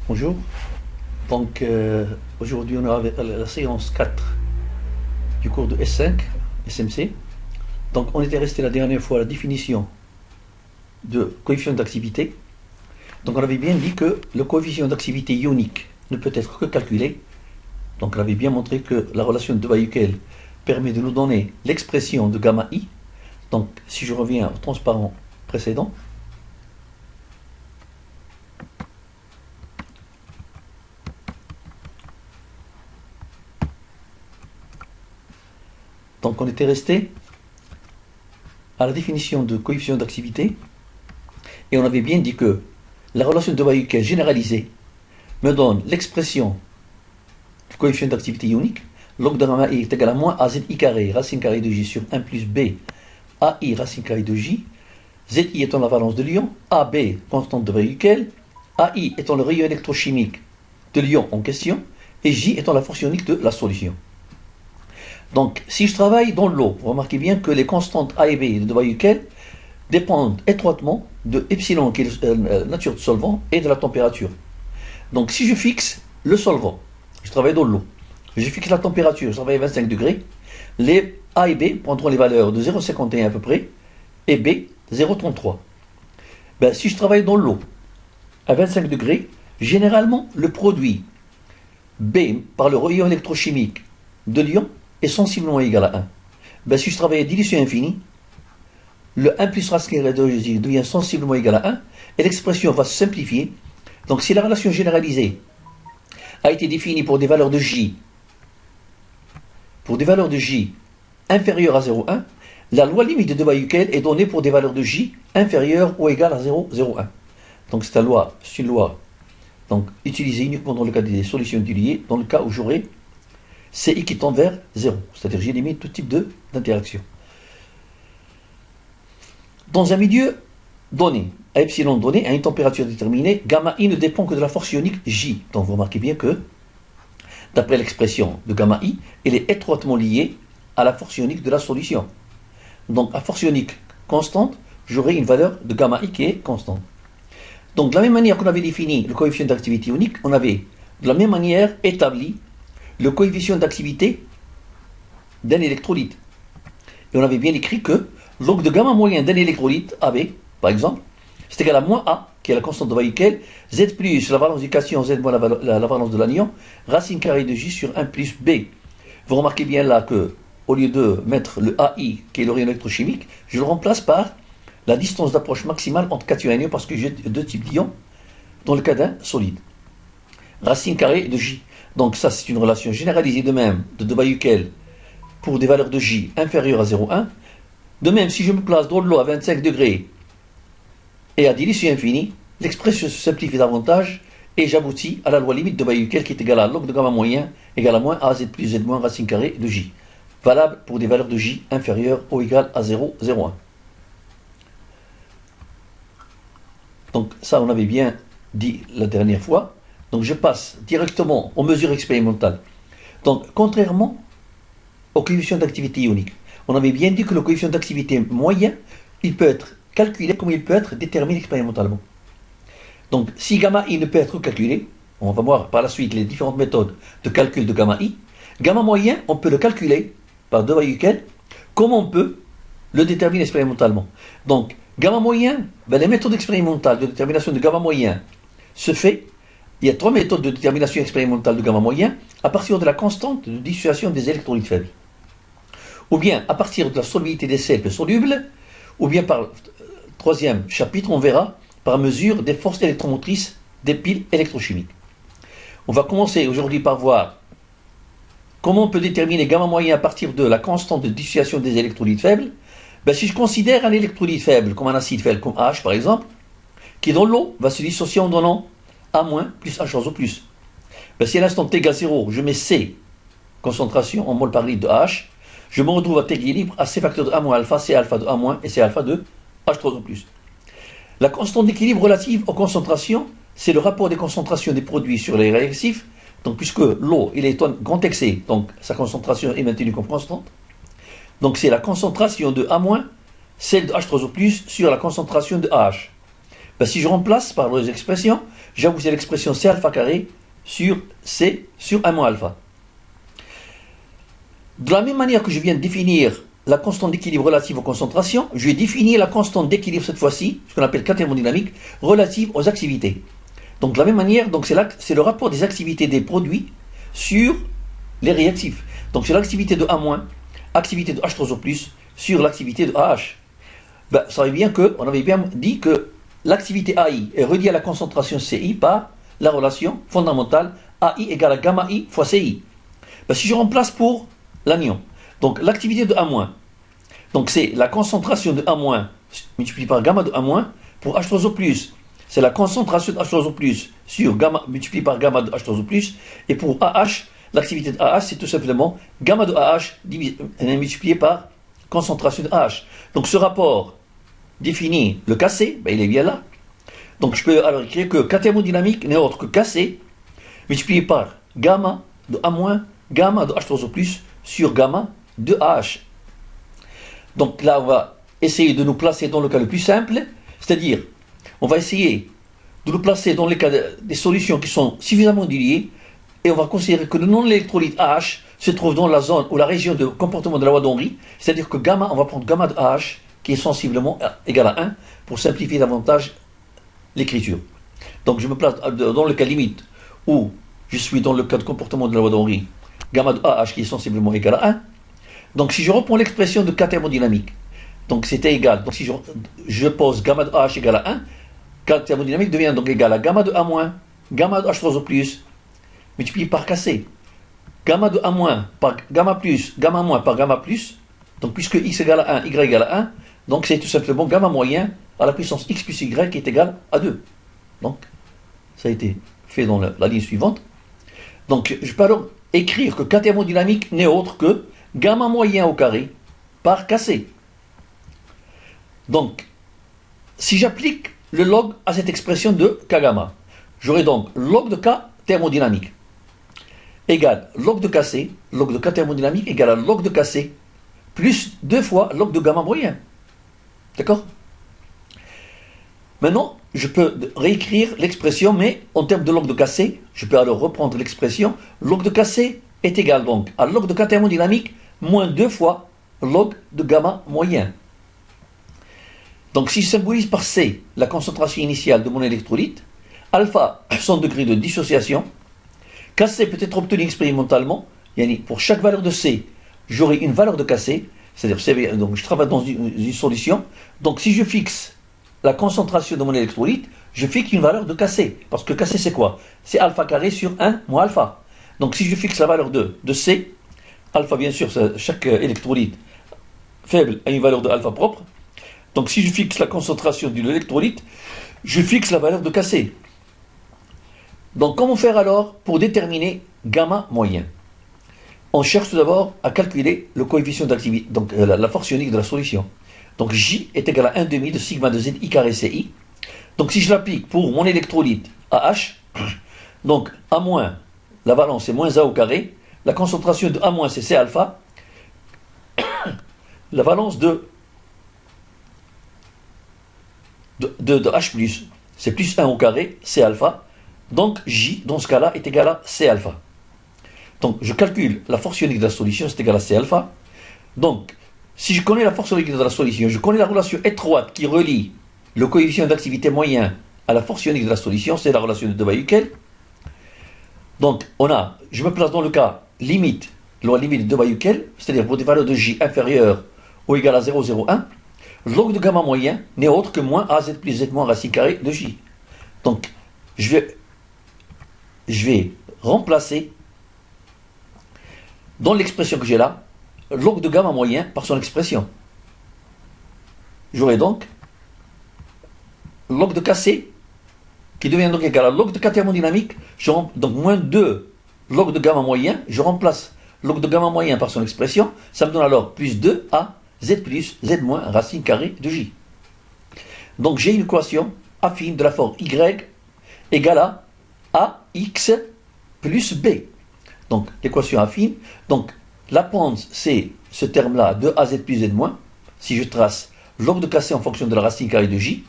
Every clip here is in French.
Bonjour. Donc aujourd'hui on a la séance 4 du cours de S5, SMC. Donc on était resté la dernière fois à la définition de coefficient d'activité. Donc on avait bien dit que le coefficient d'activité ionique ne peut être que calculé. Donc on avait bien montré que la relation de Debye-Hückel permet de nous donner l'expression de gamma I. Donc si je reviens au transparent précédent, donc on était resté à la définition de coefficient d'activité et on avait bien dit que la relation de Debye-Hückel généralisée me donne l'expression du coefficient d'activité ionique. Log de gamma I est égal à moins AZI carré racine carrée de J sur 1 plus B AI racine carrée de J, ZI étant la valence de l'ion, AB constante de Debye-Hückel, AI étant le rayon électrochimique de l'ion en question, et J étant la force ionique de la solution. Donc, si je travaille dans l'eau, vous remarquez bien que les constantes A et B de Debye-Hückel dépendent étroitement de epsilon, qui est la nature du solvant, et de la température. Donc, si je fixe le solvant, je travaille dans l'eau, je fixe la température, je travaille à 25 degrés, les A et B prendront les valeurs de 0,51 à peu près, et B 0,33. Ben, si je travaille dans l'eau à 25 degrés, généralement le produit B par le rayon électrochimique de l'ion est sensiblement égal à 1. Ben, si je travaille à dilution infinie, le 1 plus racine carrée de J devient sensiblement égal à 1, et l'expression va se simplifier. Donc si la relation généralisée a été définie pour des valeurs de J inférieures à 0,1, la loi limite de Debye-Hückel est donnée pour des valeurs de J inférieures ou égales à 0,01. Donc c'est une loi donc, utilisée uniquement dans le cas des solutions diluées, dans le cas où j'aurai CI qui tend vers 0, c'est-à-dire j'élimine tout type d'interaction. Dans un milieu donné, à epsilon donné, à une température déterminée, gamma I ne dépend que de la force ionique J. Donc vous remarquez bien que, d'après l'expression de gamma I, elle est étroitement liée à la force ionique de la solution. Donc à force ionique constante, j'aurai une valeur de gamma I qui est constante. Donc de la même manière qu'on avait défini le coefficient d'activité ionique, on avait de la même manière établi le coefficient d'activité d'un électrolyte. Et on avait bien écrit que log de gamma moyen d'un électrolyte AB, par exemple, c'est égal à moins A, qui est la constante de Debye-Hückel, Z plus la valence du cation, Z moins la valence de l'anion, racine carrée de J sur 1 plus B. Vous remarquez bien là que, au lieu de mettre le AI, qui est le rayon électrochimique, je le remplace par la distance d'approche maximale entre cation et anion, parce que j'ai deux types d'ions dans le cas d'un solide. Racine carrée de J. Donc ça, c'est une relation généralisée de même de Debye-Hückel pour des valeurs de J inférieures à 0,1. De même, si je me place dans l'eau à 25 degrés et à dilution infinie, l'expression se simplifie davantage et j'aboutis à la loi limite de Debye-Hückel qui est égale à log de gamma moyen égale à moins AZ plus Z moins racine carrée de J, valable pour des valeurs de J inférieures ou égales à 0,01. Donc ça, on avait bien dit la dernière fois. Donc je passe directement aux mesures expérimentales. Donc contrairement au coefficient d'activité ionique, on avait bien dit que le coefficient d'activité moyen, il peut être calculé comme il peut être déterminé expérimentalement. Donc si gamma I ne peut être calculé, on va voir par la suite les différentes méthodes de calcul de gamma I, gamma moyen, on peut le calculer par Debye-Hückel, comme on peut le déterminer expérimentalement. Donc gamma moyen, ben, les méthodes expérimentales de détermination de gamma moyen se fait. Il y a trois méthodes de détermination expérimentale de gamma moyen à partir de la constante de dissociation des électrolytes faibles. Ou bien à partir de la solubilité des sels peu solubles, ou bien par le troisième chapitre, on verra par mesure des forces électromotrices des piles électrochimiques. On va commencer aujourd'hui par voir comment on peut déterminer gamma moyen à partir de la constante de dissociation des électrolytes faibles. Ben, si je considère un électrolyte faible comme un acide faible, comme H par exemple, qui dans l'eau va se dissocier en donnant A- plus H2O+. Ben, si à l'instant T égale 0, je mets C, concentration en mol par litre de H, je me retrouve à T équilibre à C facteur de A- alpha, C alpha de A- et C alpha de H3O+. La constante d'équilibre relative aux concentrations, c'est le rapport des concentrations des produits sur les réactifs. Donc puisque l'eau, il est en grand excès, donc sa concentration est maintenue comme constante. Donc c'est la concentration de A-, celle de H3O+, sur la concentration de H. Ben, si je remplace par les expressions, j'avoue que c'est l'expression C alpha carré sur C sur 1 moins alpha. De la même manière que je viens de définir la constante d'équilibre relative aux concentrations, je vais définir la constante d'équilibre cette fois-ci, ce qu'on appelle K thermodynamique, relative aux activités. Donc de la même manière, c'est le rapport des activités des produits sur les réactifs. Donc sur l'activité de A-, activité de H3O+, sur l'activité de AH. Ben, ça veut bien que, on avait bien dit que l'activité AI est reliée à la concentration CI par la relation fondamentale AI égale à gamma I fois CI. Ben, si je remplace pour l'anion, donc l'activité de A-, donc c'est la concentration de A- multipliée par gamma de A- pour H3O+. C'est la concentration de H3O+, sur gamma multipliée par gamma de H3O+. Et pour AH, l'activité de AH, c'est tout simplement gamma de AH multiplié par concentration de AH. Donc ce rapport définit le Kc, ben il est bien là. Donc je peux alors écrire que K thermodynamique n'est autre que Kc multiplié par gamma de A-, gamma de H3O+, sur gamma de AH. Donc là, on va essayer de nous placer dans le cas le plus simple, c'est-à-dire, on va essayer de nous placer dans les cas des solutions qui sont suffisamment diluées, et on va considérer que le non-électrolyte AH se trouve dans la zone ou la région de comportement de la loi d'Henry, c'est-à-dire que gamma, on va prendre gamma de AH, qui est sensiblement égal à 1, pour simplifier davantage l'écriture. Donc je me place dans le cas limite où je suis dans le cas de comportement de la loi d'Henry, gamma de AH qui est sensiblement égal à 1. Donc si je reprends l'expression de K thermodynamique, donc c'était égal, donc si je pose gamma de AH égale à 1, K thermodynamique devient donc égal à gamma de A-, gamma de H3O+, multiplié par Kc. Gamma de A- par gamma plus, gamma moins par gamma plus, donc puisque x égale à 1, y égale à 1, donc c'est tout simplement gamma moyen à la puissance x plus y qui est égal à 2. Donc ça a été fait dans la ligne suivante. Donc je peux alors écrire que K thermodynamique n'est autre que gamma moyen au carré par Kc. Donc, si j'applique le log à cette expression de K gamma, j'aurai donc log de K thermodynamique égale log de Kc, log de K thermodynamique égale à log de Kc, plus 2 fois log de gamma moyen. D'accord? Maintenant, je peux réécrire l'expression, mais en termes de log de Kc, je peux alors reprendre l'expression log de Kc est égal donc à log de K thermodynamique moins 2 fois log de gamma moyen. Donc si je symbolise par C la concentration initiale de mon électrolyte, alpha son degré de dissociation, Kc peut être obtenu expérimentalement, pour chaque valeur de C, j'aurai une valeur de Kc, c'est-à-dire donc je travaille dans une solution, donc si je fixe la concentration de mon électrolyte, je fixe une valeur de Kc, parce que Kc c'est quoi? C'est alpha carré sur 1 moins alpha. Donc si je fixe la valeur de C, alpha bien sûr, chaque électrolyte faible a une valeur de alpha propre, donc si je fixe la concentration de l'électrolyte, je fixe la valeur de Kc. Donc comment faire alors pour déterminer gamma moyen? On cherche tout d'abord à calculer le coefficient d'activité, donc la force ionique de la solution. Donc J est égal à 1,5 de sigma de Z I carré CI. Donc si je l'applique pour mon électrolyte AH, donc A-, la valence est moins A au carré, la concentration de A- c'est C alpha, la valence de H+, c'est plus 1 au carré, C alpha, donc J, dans ce cas-là, est égal à C alpha. Donc je calcule la force ionique de la solution, c'est égal à C alpha. Donc, si je connais la force ionique de la solution, je connais la relation étroite qui relie le coefficient d'activité moyen à la force ionique de la solution, c'est la relation de Debye-Hückel. Donc, je me place dans le cas limite, la limite de Debye-Hückel, c'est-à-dire pour des valeurs de J inférieures ou égales à 0,01, log de gamma moyen n'est autre que moins AZ plus Z moins racine carrée de J. Donc, je vais remplacer dans l'expression que j'ai là, log de gamma moyen par son expression. J'aurai donc log de Kc qui devient donc égal à log de K thermodynamique, donc moins 2 log de gamma moyen, je remplace log de gamma moyen par son expression, ça me donne alors plus 2 à Z plus Z moins racine carrée de J. Donc j'ai une équation affine de la forme Y égale à AX plus B. Donc l'équation affine, donc la pente c'est ce terme-là de AZ plus Z moins, si je trace log de Kc en fonction de la racine carrée de J,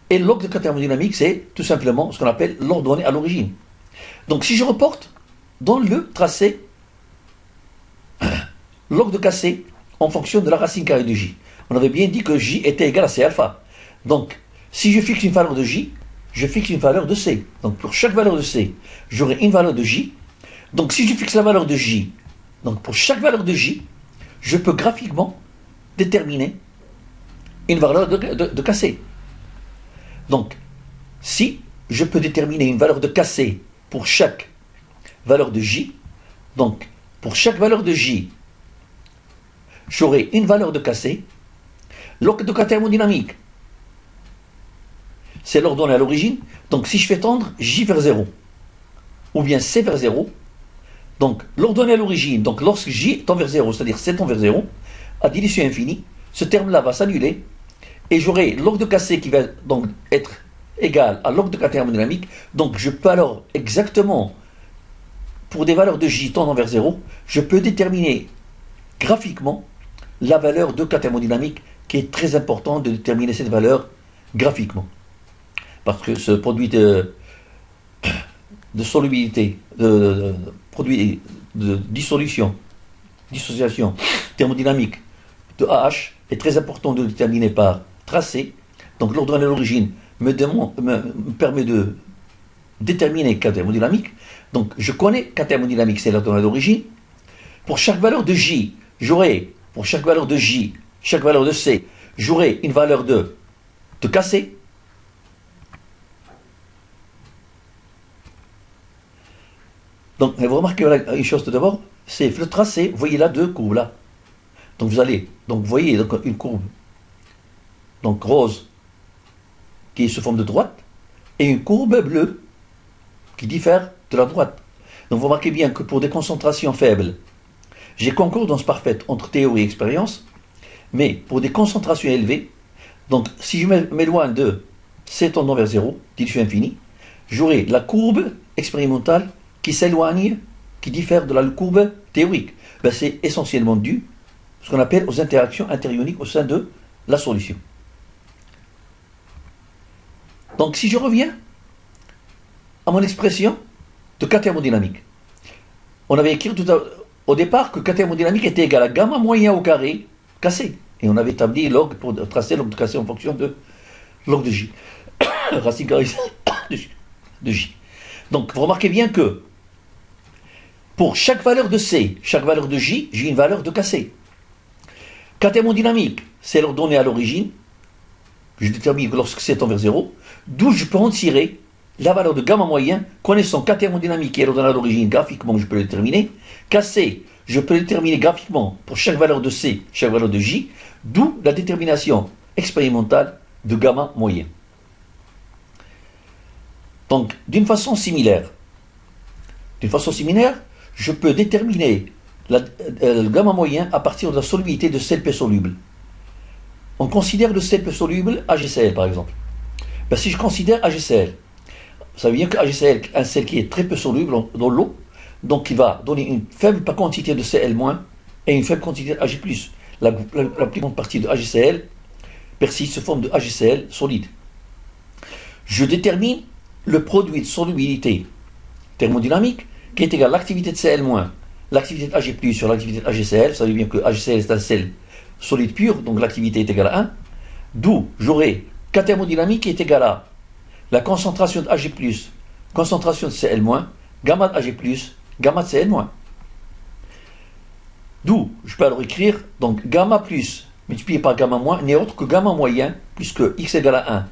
Et le log de cas thermodynamique, c'est tout simplement ce qu'on appelle l'ordonnée à l'origine. Donc si je reporte dans le tracé log de KC en fonction de la racine carrée de J. On avait bien dit que J était égal à C alpha. Donc, si je fixe une valeur de J, je fixe une valeur de C. Donc, pour chaque valeur de C, j'aurai une valeur de J. Donc, si je fixe la valeur de J, donc pour chaque valeur de J, je peux graphiquement déterminer une valeur de KC. Donc, si je peux déterminer une valeur de KC pour chaque valeur de J, donc, pour chaque valeur de J, j'aurai une valeur de KC. Log de cas thermodynamique, c'est l'ordonnée à l'origine. Donc si je fais tendre J vers 0, ou bien C vers 0, donc l'ordonnée à l'origine, donc lorsque J tend vers 0, c'est-à-dire C tend vers 0, à dilution infinie, ce terme-là va s'annuler, et j'aurai log de KC qui va donc être égal à log de cas thermodynamique. Donc je peux alors exactement, pour des valeurs de J tendant vers 0, je peux déterminer graphiquement la valeur de cas thermodynamique, qui est très important de déterminer cette valeur graphiquement. Parce que ce produit de solubilité, produit de dissociation thermodynamique de AH est très important de le déterminer par tracé. Donc l'ordonnée à l'origine me permet de déterminer cas thermodynamique. Donc je connais cas thermodynamique, c'est l'ordonnée à l'origine. Pour chaque valeur de J, j'aurai, pour chaque valeur de J, chaque valeur de C, j'aurai une valeur de KC. Donc, vous remarquez une chose tout d'abord, c'est le tracé, vous voyez là deux courbes là. Donc vous allez, donc vous voyez donc, une courbe, donc rose, qui est sous forme de droite, et une courbe bleue, qui diffère de la droite. Donc vous remarquez bien que pour des concentrations faibles, j'ai concordance parfaite entre théorie et expérience, mais pour des concentrations élevées, donc si je m'éloigne de C tendant vers 0, dilution infinie, j'aurai la courbe expérimentale qui s'éloigne, qui diffère de la courbe théorique. Ben, c'est essentiellement dû à ce qu'on appelle aux interactions interioniques au sein de la solution. Donc si je reviens à mon expression de cas thermodynamique, on avait écrit au départ que cas thermodynamique était égal à gamma moyen au carré KC. Et on avait établi log pour tracer log de KC en fonction de log de J. Racine carrée de J. Donc vous remarquez bien que pour chaque valeur de C, chaque valeur de J, j'ai une valeur de KC. Cas thermodynamique, c'est l'ordonnée à l'origine. Je détermine que lorsque C tend vers 0, d'où je peux en tirer la valeur de gamma moyen, connaissant cas thermodynamique et l'ordonnée à l'origine, graphiquement je peux le déterminer. KC, je peux le déterminer graphiquement pour chaque valeur de C, chaque valeur de J, d'où la détermination expérimentale de gamma moyen. Donc, d'une façon similaire, je peux déterminer le gamma moyen à partir de la solubilité de CLP soluble. On considère le CLP soluble AgCl par exemple. Ben, si je considère AgCl, ça veut dire que AgCl est un sel qui est très peu soluble dans l'eau, donc il va donner une faible quantité de Cl- et une faible quantité de Ag+. La plus grande partie de AgCl persiste sous forme de AgCl solide. Je détermine le produit de solubilité thermodynamique qui est égal à l'activité de Cl-, l'activité de Ag+ sur l'activité de AgCl. Ça veut dire que AgCl est un sel solide pur, donc l'activité est égale à 1. D'où j'aurai K thermodynamique qui est égal à la concentration de Ag+, concentration de Cl-, gamma de Ag+, gamma de Cl-. D'où je peux alors écrire donc gamma plus multiplié par gamma moins n'est autre que gamma moyen, puisque x égale à 1,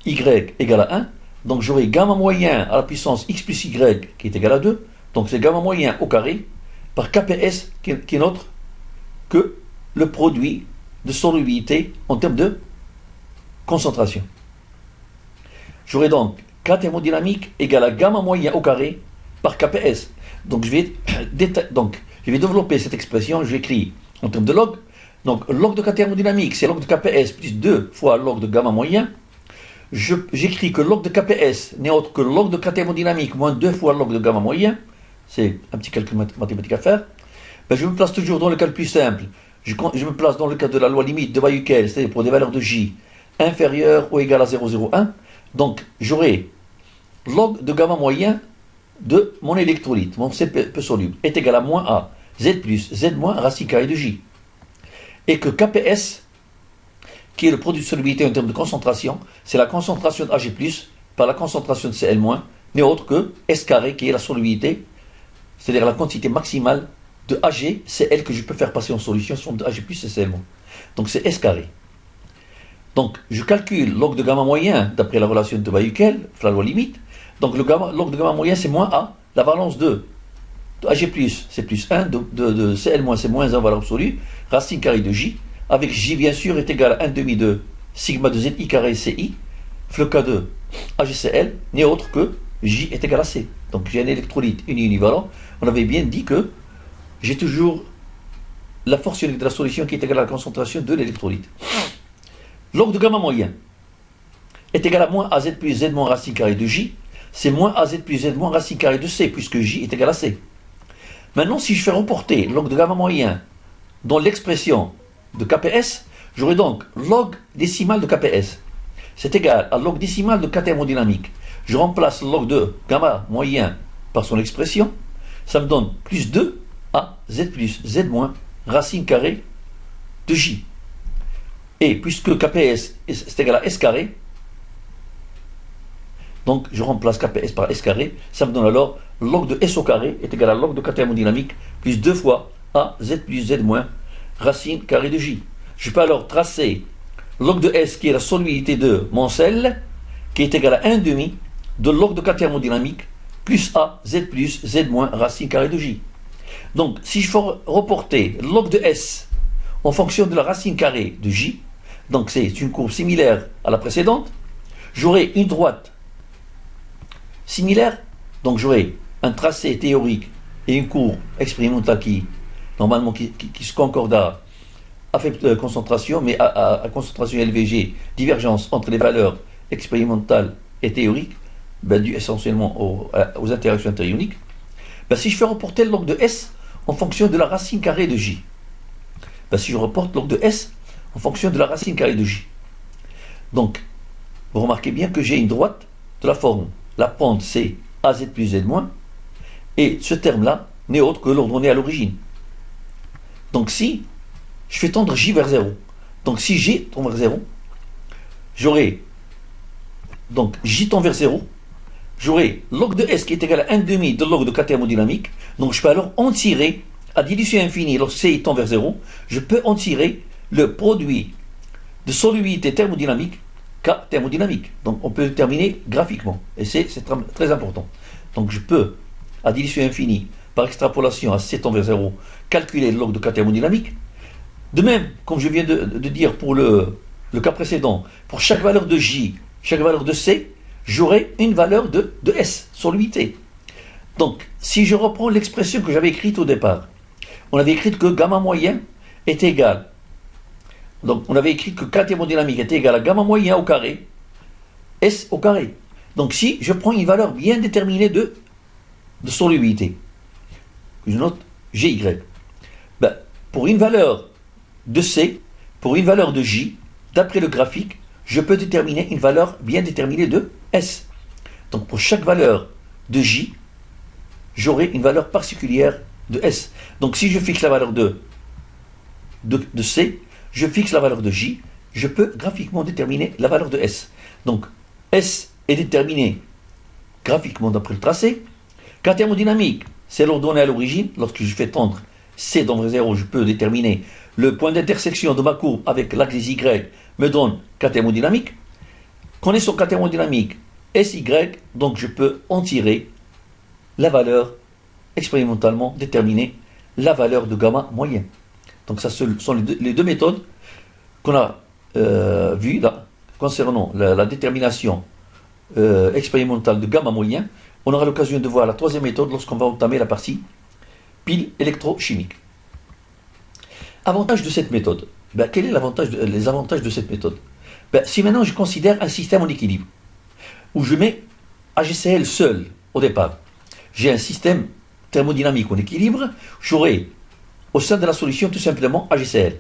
y égale à 1. Donc j'aurai gamma moyen à la puissance x plus y qui est égal à 2. Donc c'est gamma moyen au carré par kps qui est autre que le produit de solubilité en termes de concentration. J'aurai donc K thermodynamique égale à gamma moyen au carré par kps. Donc je vais développer cette expression, je l'écris en termes de log. Donc log de K thermodynamique, c'est log de kps plus 2 fois log de gamma moyen. J'écris que log de kps n'est autre que log de K thermodynamique moins 2 fois log de gamma moyen. C'est un petit calcul mathématique à faire. Ben, je me place toujours dans le cas le plus simple. Je me place dans le cas de la loi limite de Bayukel, c'est-à-dire pour des valeurs de J. inférieur ou égal à 0,01. Donc, j'aurai log de gamma moyen de mon électrolyte, mon C peu soluble, est égal à moins A, Z plus, Z moins racine carrée de J. Et que KPS, qui est le produit de solubilité en termes de concentration, c'est la concentration de Ag+, par la concentration de Cl-, n'est autre que S carré, qui est la solubilité, c'est-à-dire la quantité maximale de Ag, Cl que je peux faire passer en solution sont de Ag+, et Cl-. Donc c'est S carré. Donc je calcule log de gamma moyen d'après la relation de Bayukel, la loi limite. Donc le log de gamma moyen c'est moins A, la valence de Ag+, c'est plus 1, de Cl-, c'est moins 1 valeur absolue, racine carrée de J, avec J bien sûr est égal à 1 demi de sigma de Zi carré Ci, le cas de AgCl n'est autre que J est égal à C. Donc j'ai un électrolyte univalent. On avait bien dit que j'ai toujours la force unique de la solution qui est égale à la concentration de l'électrolyte. Log de gamma moyen est égal à moins AZ plus Z moins racine carrée de J. C'est moins AZ plus Z moins racine carrée de C, puisque J est égal à C. Maintenant, si je fais reporter log de gamma moyen dans l'expression de KPS, j'aurai donc log décimal de KPS. C'est égal à log décimal de K thermodynamique. Je remplace le log de gamma moyen par son expression. Ça me donne plus 2 à Z plus Z moins racine carrée de J. Et puisque KPS est égal à S carré, donc je remplace KPS par S carré, ça me donne alors log de S au carré est égal à log de K thermodynamique plus 2 fois A Z plus Z moins racine carrée de J. Je peux alors tracer log de S qui est la solubilité de mon sel, qui est égal à 1 demi de log de K thermodynamique plus A Z plus Z moins racine carrée de J. Donc si je fais reporter log de S en fonction de la racine carrée de J, donc c'est une courbe similaire à la précédente, j'aurai une droite similaire, donc j'aurai un tracé théorique et une courbe expérimentale qui normalement qui se concorde à faible concentration, mais à concentration LVG, divergence entre les valeurs expérimentales et théoriques, dues essentiellement aux interactions interioniques. Si je fais reporter le log de S en fonction de la racine carrée de J, si je reporte log de S en fonction de la racine carrée de J, donc vous remarquez bien que j'ai une droite de la forme, la pente c'est AZ plus Z moins, et ce terme-là n'est autre que l'ordonnée à l'origine. Donc si je fais tendre J vers 0, donc si J tend vers 0, j'aurai, donc J tend vers 0, j'aurai log de S qui est égal à 1 demi de log de K thermodynamique, donc je peux alors en tirer, à dilution infinie, lorsque C tend vers 0, je peux en tirer le produit de solubilité thermodynamique K thermodynamique. Donc on peut le déterminer graphiquement, et c'est très important. Donc je peux, à dilution infinie, par extrapolation à C tend vers 0, calculer le log de K thermodynamique. De même, comme je viens de dire pour le cas précédent, pour chaque valeur de J, chaque valeur de C, j'aurai une valeur de S, solubilité. Donc, si je reprends l'expression que j'avais écrite au départ, on avait écrit que gamma moyen est égal. Donc, on avait écrit que K thermodynamique est égal à gamma moyen au carré, S au carré. Donc, si je prends une valeur bien déterminée de solubilité, je note GY, pour une valeur de C, pour une valeur de J, d'après le graphique, je peux déterminer une valeur bien déterminée de S. Donc pour chaque valeur de J, j'aurai une valeur particulière de S. Donc si je fixe la valeur de C, je fixe la valeur de J, je peux graphiquement déterminer la valeur de S. Donc S est déterminé graphiquement d'après le tracé. K thermodynamique, c'est l'ordonnée à l'origine. Lorsque je fais tendre C dans vers 0, je peux déterminer le point d'intersection de ma courbe avec l'axe Y me donne K thermodynamique. Connaissant K thermodynamique SY, donc je peux en tirer la valeur expérimentalement déterminer la valeur de gamma moyen. Donc ça ce sont les deux méthodes qu'on a vues là, concernant la détermination expérimentale de gamma moyen. On aura l'occasion de voir la troisième méthode lorsqu'on va entamer la partie pile électrochimique. Avantage de cette méthode. Quel est les avantages de cette méthode? Si maintenant je considère un système en équilibre, où je mets AgCl seul au départ, j'ai un système thermodynamique en équilibre, j'aurai au sein de la solution tout simplement AgCl.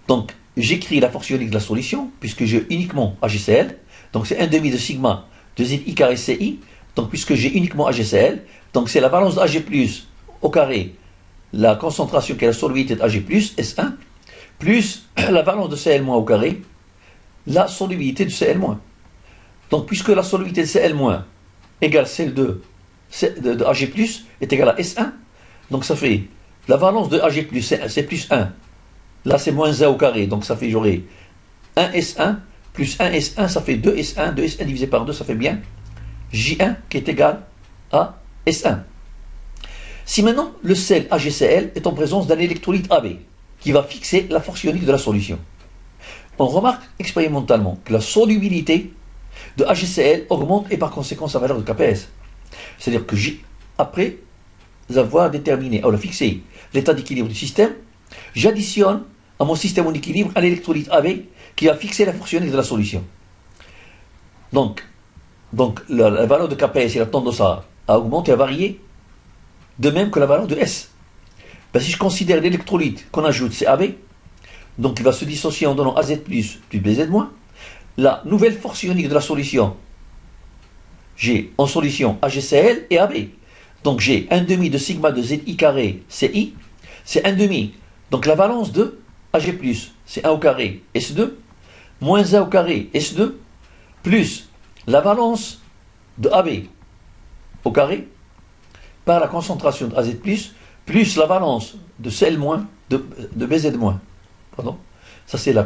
Donc j'écris la force ionique de la solution, puisque j'ai uniquement AgCl, donc c'est 1 demi de sigma de ZI carré CI, donc puisque j'ai uniquement AgCl, donc c'est la valence de Ag plus au carré, la concentration qui est la solubilité de Ag plus, S1, plus la valence de Cl- au carré, la solubilité de Cl-. Donc puisque la solubilité de Cl- égale celle de Ag plus est égale à S1, donc ça fait la valence de Ag plus, c'est plus 1. Là, c'est moins 1 au carré, donc ça fait, j'aurai 1S1 plus 1S1, ça fait 2S1, 2S1 divisé par 2, ça fait bien J1 qui est égal à S1. Si maintenant le sel AgCl est en présence d'un électrolyte AB, qui va fixer la force ionique de la solution, on remarque expérimentalement que la solubilité de AgCl augmente et par conséquent sa valeur de Kps. C'est-à-dire que après avoir déterminé, alors fixé l'état d'équilibre du système, j'additionne à mon système en équilibre un électrolyte AB qui va fixer la force ionique de la solution. Donc la valeur de Kps, elle a tendance à augmenter, à varier, de même que la valeur de S. Ben, si je considère l'électrolyte qu'on ajoute, c'est AB, donc il va se dissocier en donnant AZ plus BZ-. La nouvelle force ionique de la solution, j'ai en solution AgCl et AB. Donc j'ai 1 demi de sigma de ZI carré CI, c'est 1 demi. Donc la valence de Ag+, c'est 1 au carré S2, moins 1 au carré S2, plus la valence de AB au carré, par la concentration de AZ+, plus la valence de Cl- de BZ-. Pardon. Ça c'est la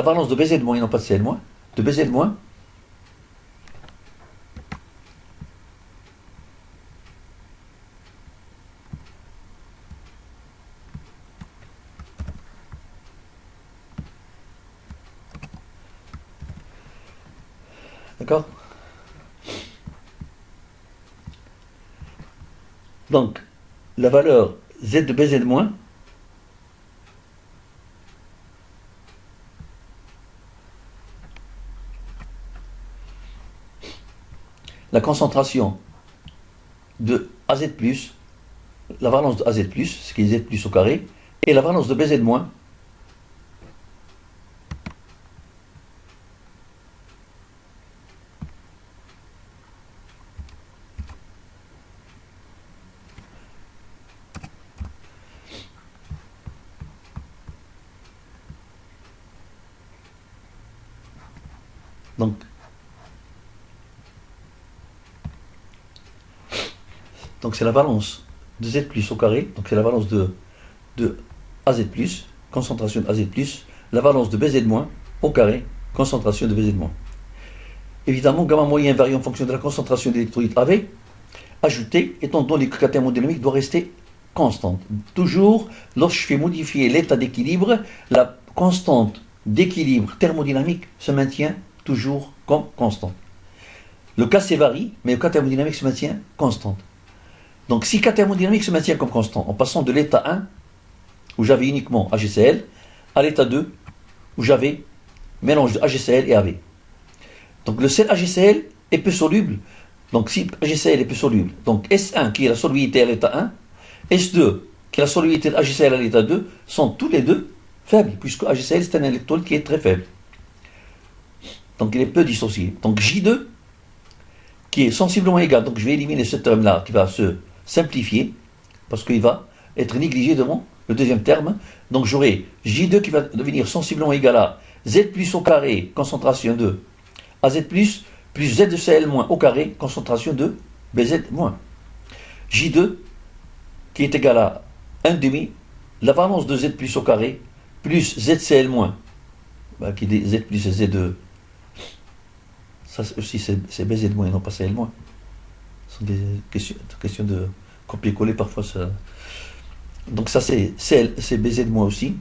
valence de BZ- et non pas de Cl-, de BZ-. D'accord? Donc, la valeur Z de BZ-, la concentration de AZ+, la valence de AZ+, ce qui est Z+ au carré, et la valence de BZ-. Donc, c'est la valence de Z+ au carré, donc c'est la valence de AZ+, concentration de AZ+, la valence de BZ- au carré, concentration de BZ-. Évidemment, gamma moyen varie en fonction de la concentration d'électrolytes AB, ajouté, étant donné que la thermodynamique doit rester constante. Toujours, lorsque je fais modifier l'état d'équilibre, la constante d'équilibre thermodynamique se maintient toujours comme constante. Le K varie, mais le K thermodynamique se maintient constante. Donc si K thermodynamique se maintient comme constant, en passant de l'état 1, où j'avais uniquement AgCl, à l'état 2, où j'avais mélange de AgCl et AB. Donc le sel AgCl est peu soluble. Donc si AgCl est peu soluble, donc S1 qui est la solubilité à l'état 1, S2 qui est la solubilité de AgCl à l'état 2, sont tous les deux faibles, puisque AgCl c'est un électrolyte qui est très faible. Donc il est peu dissocié. Donc J2 qui est sensiblement égal, donc je vais éliminer ce terme-là qui va se simplifier, parce qu'il va être négligé devant le deuxième terme. Donc j'aurai J2 qui va devenir sensiblement égal à Z plus au carré, concentration de AZ plus Z de Cl- au carré, concentration de BZ-. J2 qui est égal à 1 demi, la valence de Z plus au carré, plus ZCl-, qui est Z plus Z de... Ça aussi c'est BZ- et non pas Cl-. Ce sont des questions de copier-coller parfois. Ça... Donc ça c'est BZ- aussi.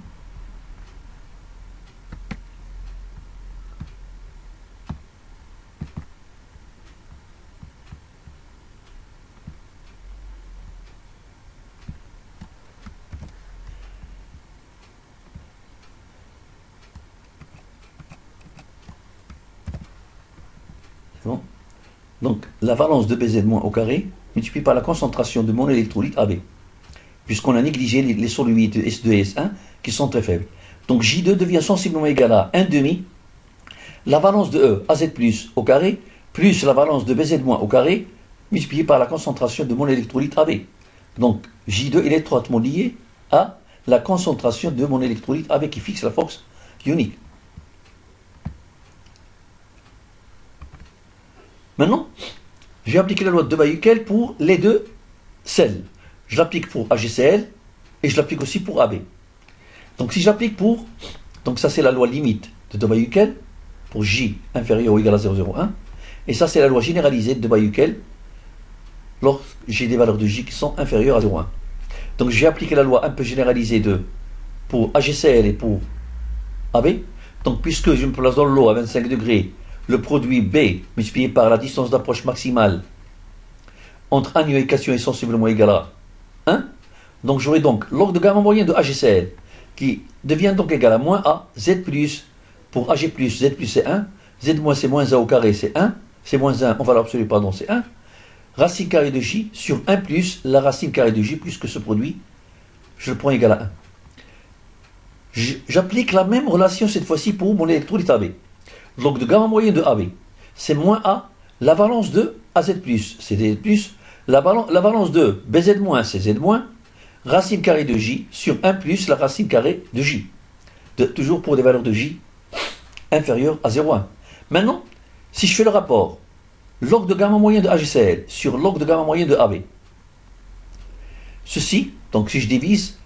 Bon. Donc la valence de BZ- au carré multiplié par la concentration de mon électrolyte AB, puisqu'on a négligé les solubilités S2 et S1 qui sont très faibles. Donc J2 devient sensiblement égal à 1 demi la valence de E AZ plus au carré plus la valence de BZ moins au carré multiplié par la concentration de mon électrolyte AB. Donc J2 est étroitement lié à la concentration de mon électrolyte AB qui fixe la force ionique. Maintenant, je vais appliquer la loi de Debye-Hückel pour les deux sels. Je l'applique pour AgCl et je l'applique aussi pour AB. Donc si j'applique pour, donc ça c'est la loi limite de Debye-Hückel pour J inférieur ou égal à 0,01. Et ça c'est la loi généralisée de Debye-Hückel lorsque j'ai des valeurs de J qui sont inférieures à 0,1. Donc j'ai appliqué la loi un peu généralisée pour AgCl et pour AB. Donc puisque je me place dans l'eau à 25 degrés, le produit B multiplié par la distance d'approche maximale entre anion et cation est sensiblement égal à 1. Donc j'aurai donc log de gamma moyen de AgCl qui devient donc égal à moins A, Z plus, pour Ag plus, Z plus c'est 1, Z moins c'est moins A au carré c'est 1, c'est moins 1 en valeur absolue pardon c'est 1, racine carrée de J sur 1 plus la racine carrée de J plus que ce produit, je le prends égal à 1. J'applique la même relation cette fois-ci pour mon électrolyte AB. Log de gamma moyen de AB, c'est moins A, la valence de AZ plus, c'est Z plus, la valence de BZ moins, c'est Z moins, racine carrée de J sur 1 plus la racine carrée de J. Toujours pour des valeurs de J inférieures à 0,1. Maintenant, si je fais le rapport, log de gamma moyen de AgCl sur log de gamma moyen de AB, ceci, donc si je divise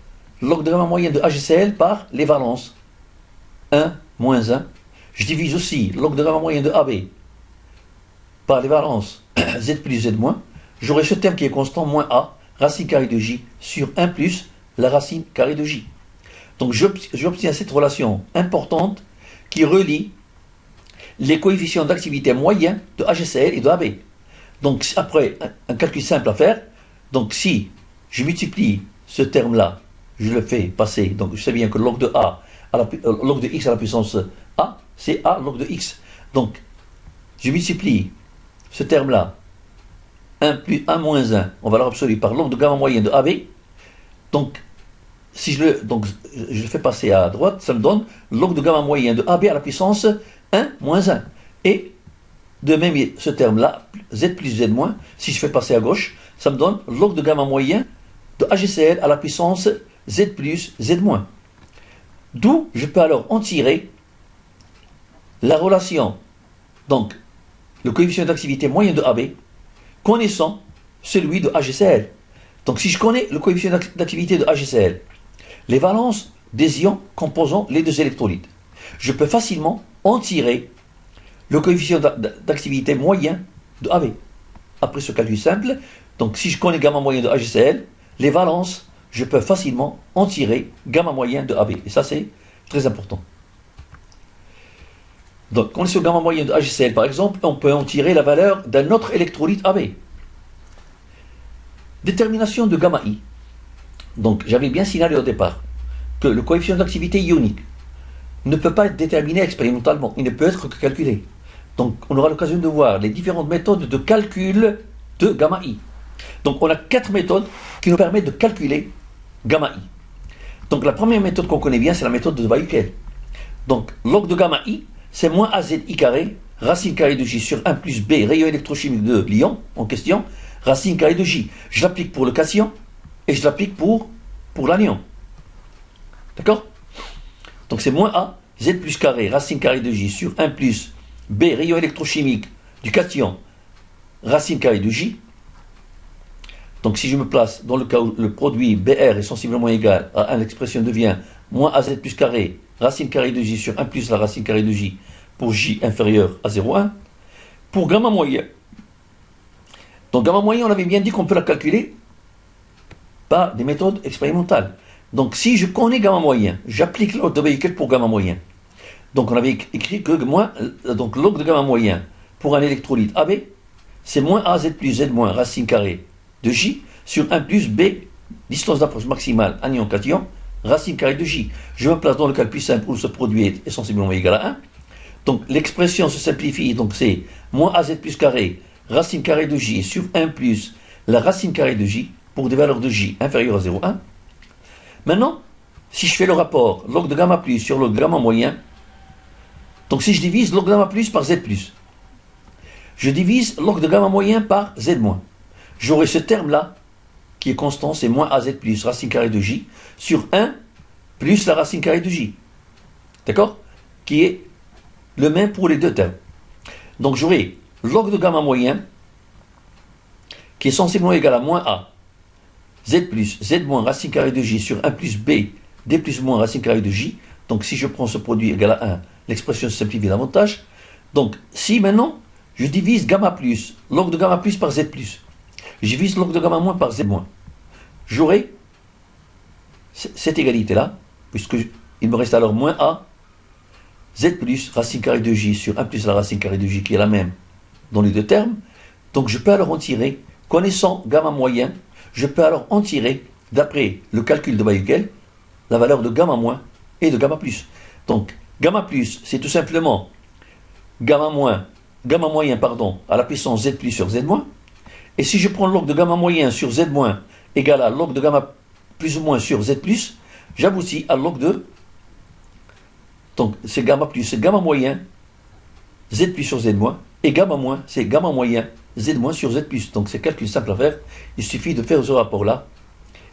log de gamma moyen de AgCl par les valences, 1, moins 1, je divise aussi log de gamma moyen de AB par les valences Z plus Z moins, j'aurai ce terme qui est constant, moins A, racine carrée de J sur 1 plus la racine carrée de J. Donc j'obtiens cette relation importante qui relie les coefficients d'activité moyens de AgCl et de AB. Donc après, un calcul simple à faire, donc si je multiplie ce terme-là, je le fais passer, donc je sais bien que log de A, log de X à la puissance A, c'est A log de X. Donc je multiplie ce terme-là, 1 plus 1 moins 1 en valeur absolue par log de gamma moyen de AB. Donc, si je le fais passer à droite, ça me donne log de gamma moyen de AB à la puissance 1 moins 1. Et de même, ce terme-là, Z plus Z moins, si je fais passer à gauche, ça me donne log de gamma moyen de AgCl à la puissance Z plus Z moins. D'où je peux alors en tirer la relation, donc le coefficient d'activité moyen de AB, connaissant celui de AgCl. Donc si je connais le coefficient d'activité de AgCl, les valences des ions composant les deux électrolytes, je peux facilement en tirer le coefficient d'activité moyen de AB. Après ce calcul simple, donc si je connais gamma moyen de AgCl, les valences, je peux facilement en tirer gamma moyen de AB. Et ça c'est très important. Donc, quand on est sur gamma moyen de AgCl, par exemple, on peut en tirer la valeur d'un autre électrolyte AB. Détermination de gamma I. Donc, j'avais bien signalé au départ que le coefficient d'activité ionique ne peut pas être déterminé expérimentalement, il ne peut être que calculé. Donc, on aura l'occasion de voir les différentes méthodes de calcul de gamma I. Donc, on a 4 méthodes qui nous permettent de calculer gamma I. Donc, la première méthode qu'on connaît bien, c'est la méthode de Debye-Hückel. Donc, log de gamma I, c'est moins AZI carré, racine carrée de J sur 1 plus B, rayon électrochimique de l'ion en question, racine carrée de J. Je l'applique pour le cation et je l'applique pour l'anion. D'accord? Donc c'est moins A, Z plus carré, racine carrée de J sur 1 plus B, rayon électrochimique du cation, racine carrée de J. Donc si je me place dans le cas où le produit BR est sensiblement égal à 1, l'expression devient moins AZ plus carré, racine carrée de J sur 1 plus la racine carrée de J pour J inférieur à 0,1. Pour gamma moyen, donc gamma moyen, on avait bien dit qu'on peut la calculer par des méthodes expérimentales. Donc si je connais gamma moyen, j'applique la loi de Debye-Hückel pour gamma moyen. Donc on avait écrit que donc log de gamma moyen pour un électrolyte AB, c'est moins AZ plus Z moins racine carrée de J sur 1 plus B, distance d'approche maximale anion-cation, racine carrée de J. Je me place dans le cas le plus simple où ce produit est sensiblement égal à 1. Donc l'expression se simplifie, donc c'est moins AZ plus carré, racine carrée de J sur 1 plus la racine carrée de J pour des valeurs de J inférieures à 0,1. Maintenant, si je fais le rapport log de gamma plus sur log de gamma moyen, donc si je divise log de gamma plus par z plus, je divise log de gamma moyen par z moins, j'aurai ce terme-là qui est constant, c'est moins az plus racine carrée de j sur 1 plus la racine carrée de j. D'accord? Qui est le même pour les deux termes. Donc j'aurai log de gamma moyen qui est sensiblement égal à moins a z plus z moins racine carrée de j sur 1 plus b d plus moins racine carrée de j. Donc si je prends ce produit égal à 1, l'expression se simplifie davantage. Donc si maintenant je divise gamma plus, log de gamma plus par z plus, je divise log de gamma moins par z moins, j'aurai cette égalité-là, puisque il me reste alors moins a z plus racine carrée de j sur 1 plus la racine carrée de j qui est la même dans les deux termes. Donc je peux alors en tirer, connaissant gamma moyen, je peux alors en tirer, d'après le calcul de Bayes-Quell, la valeur de gamma moins et de gamma plus. Donc gamma plus, c'est tout simplement gamma moyen à la puissance z plus sur z moins. Et si je prends log de gamma moyen sur z moins égale à log de gamma plus ou moins sur z plus, j'aboutis à log de, donc c'est gamma plus, c'est gamma moyen z plus sur z moins, et gamma moins, c'est gamma moyen z moins sur z plus. Donc c'est calcul simple à faire, il suffit de faire ce rapport-là,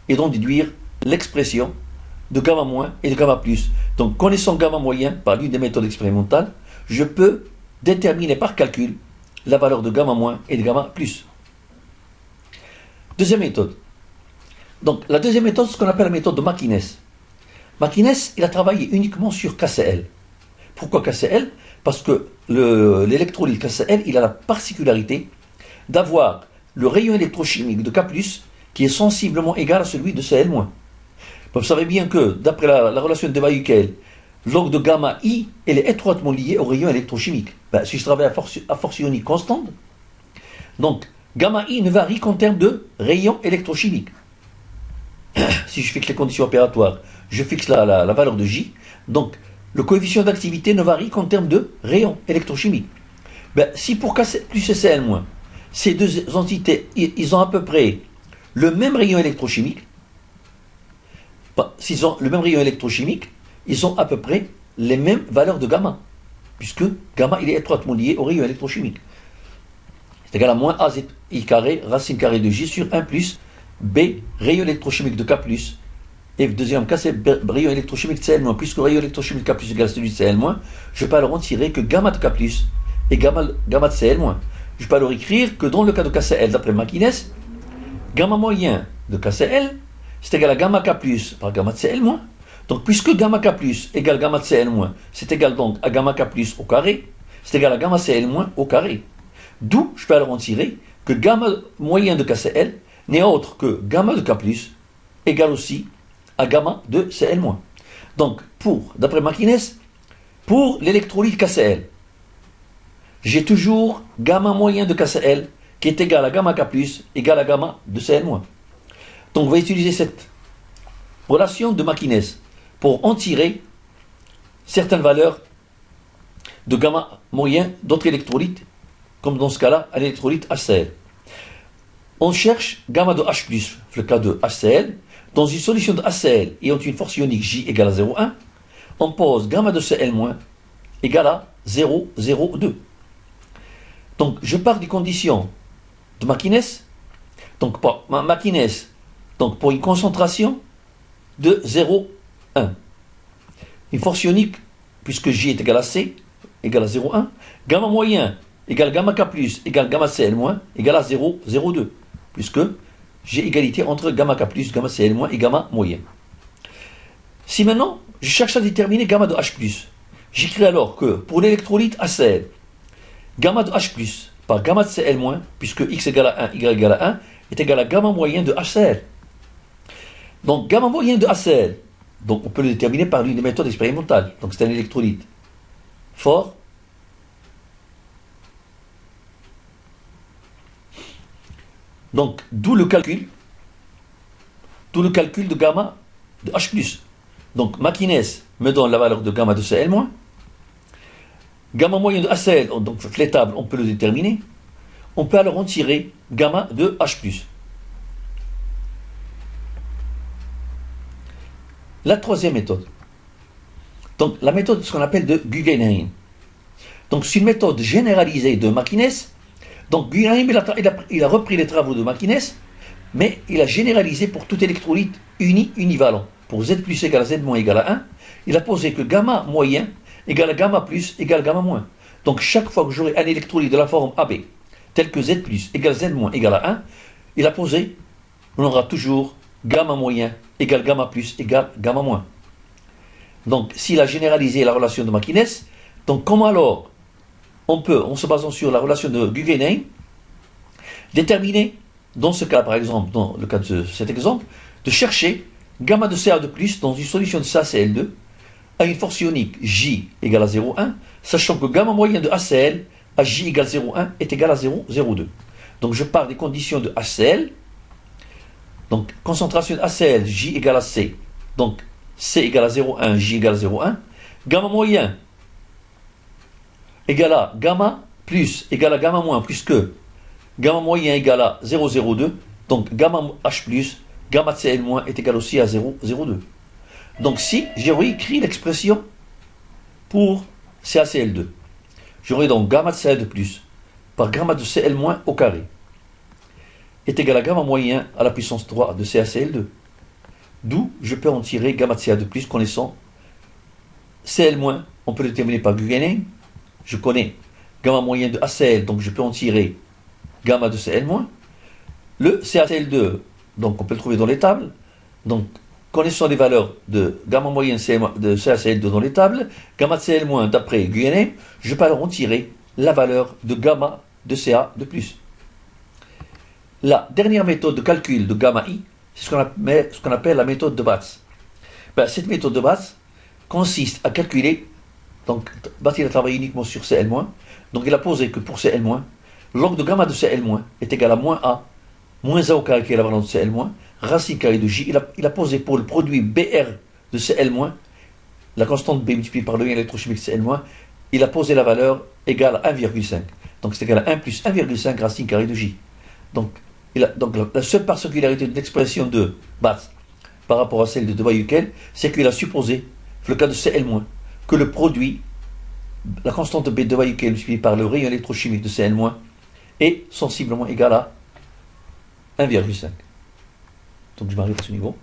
et d'en déduire l'expression de gamma moins et de gamma plus. Donc connaissant gamma moyen par l'une des méthodes expérimentales, je peux déterminer par calcul la valeur de gamma moins et de gamma plus. Deuxième méthode. Donc la deuxième méthode, c'est ce qu'on appelle la méthode de Makines. Makines, il a travaillé uniquement sur KCl. Pourquoi KCl? Parce que l'électrolyte KCl, il a la particularité d'avoir le rayon électrochimique de K+, qui est sensiblement égal à celui de Cl-. Vous savez bien que, d'après la relation de Bayes-Quell, log de gamma I, elle est étroitement liée au rayon électrochimique. Ben, si je travaille à force ionique constante, donc gamma I ne varie qu'en termes de rayon électrochimique. Si je fixe les conditions opératoires, je fixe la valeur de J, donc le coefficient d'activité ne varie qu'en termes de rayon électrochimique. Ben, si pour K plus et Cl-, ces deux entités, ils ont à peu près le même rayon électrochimique, s'ils ont le même rayon électrochimique, ils ont à peu près les mêmes valeurs de gamma, puisque gamma il est étroitement lié au rayon électrochimique. C'est égal à moins a z i carré racine carrée de j sur 1 plus b rayon électrochimique de K+, et le deuxième cas c'est rayon électrochimique de Cl-, puisque rayon électrochimique de K+ égale celui de Cl-, je peux alors en tirer que gamma de K+ et gamma de Cl-. Je peux alors écrire que dans le cas de KCl, d'après Makines, gamma moyen de KCl, c'est égal à gamma K+ par gamma de Cl-. Donc, puisque gamma K+ égale gamma de Cl-, c'est égal donc à gamma K+ au carré, c'est égal à gamma Cl- au carré. D'où, je peux alors en tirer que gamma moyen de KCl n'est autre que gamma de K+ égale aussi à gamma de Cl-. Donc, d'après Makines, pour l'électrolyte KCl, j'ai toujours gamma moyen de KCl qui est égal à gamma K+, égal à gamma de Cl-. Donc on va utiliser cette relation de Makines pour en tirer certaines valeurs de gamma moyen d'autres électrolytes, comme dans ce cas-là, à l'électrolyte HCl. On cherche gamma de H+, le cas de HCl, dans une solution de HCl ayant une force ionique J égale à 0,1, on pose gamma de Cl- égale à 0,02. Donc, je pars des conditions de Makines, donc pour une concentration de 0,1. Une force ionique, puisque J est égal à C, égale à 0,1. Gamma moyen égale gamma K+, égale gamma Cl-, égale à 0,02, puisque j'ai égalité entre gamma K+, gamma Cl- et gamma moyen. Si maintenant, je cherche à déterminer gamma de H+, j'écris alors que pour l'électrolyte HCl, gamma de H+, par gamma de Cl-, puisque x égale à 1, y égale à 1, est égal à gamma moyen de HCl. Donc, gamma moyen de HCl, donc on peut le déterminer par l'une des méthodes expérimentales. Donc, c'est un électrolyte fort. Donc, d'où le calcul de gamma de H+. Donc, Makines me donne la valeur de gamma de Cl-. Gamma moyen de HCl, donc flétable, on peut le déterminer. On peut alors en tirer gamma de H+. La troisième méthode. Donc, la méthode, ce qu'on appelle de Guggenheim. Donc, c'est une méthode généralisée de Makines. Donc, Guggenheim, il a repris les travaux de Makines, mais il a généralisé pour tout électrolyte univalent. Pour Z plus égale à Z moins égale à 1, il a posé que gamma moyen égale à gamma plus égale à gamma moins. Donc, chaque fois que j'aurai un électrolyte de la forme AB, tel que Z plus égale Z moins égale à 1, il a posé, on aura toujours gamma moyen égale gamma plus égale gamma moins. Donc, s'il a généralisé la relation de Makines, donc comment alors on peut, en se basant sur la relation de Guggenheim, déterminer, dans ce cas par exemple, dans le cas de cet exemple, de chercher gamma de Ca de plus dans une solution de CaCl2 à une force ionique J égale à 0,1, sachant que gamma moyen de HCl à J égale 0,1 est égal à 0,02. Donc je pars des conditions de HCl, donc concentration de HCl, J égale à C, donc C égale à 0,1, J égale à 0,1, gamma moyen égale à gamma plus égale à gamma moins, puisque gamma moyen égale à 0,02, donc gamma H plus, gamma Cl moins est égal aussi à 0,02. Donc si j'aurais écrit l'expression pour CaCl2, j'aurais donc gamma de Cl2 plus par gamma de Cl moins au carré est égal à gamma moyen à la puissance 3 de CaCl2. D'où je peux en tirer gamma de Ca2 plus connaissant Cl moins, on peut le déterminer par Guggenheim. Je connais gamma moyen de HCl, donc je peux en tirer gamma de Cl moins. Le CaCl2, donc on peut le trouver dans les tables. Donc connaissant les valeurs de gamma moyen de CaCl2 dans les tables, gamma de Cl moins d'après Guggenheim, je peux alors en tirer la valeur de gamma de Ca2 plus. La dernière méthode de calcul de gamma I, c'est ce qu'on appelle la méthode de Batz. Cette méthode de Batz consiste à calculer, donc Batz il a travaillé uniquement sur Cl-, donc il a posé que pour Cl-, log de gamma de Cl- est égal à moins A au carré qui est la valeur de Cl-, racine carrée de J. Il a posé pour le produit BR de Cl-, la constante B multipliée par le lien électrochimique de Cl-, il a posé la valeur égale à 1,5. Donc c'est égal à 1 plus 1,5 racine carrée de J. Donc la seule particularité de l'expression de Batz par rapport à celle de Debye-Hückel, c'est qu'il a supposé, dans le cas de Cl-, que le produit, la constante B de Debye-Hückel multipliée par le rayon électrochimique de Cl-, est sensiblement égal à 1,5. Donc je m'arrête à ce niveau.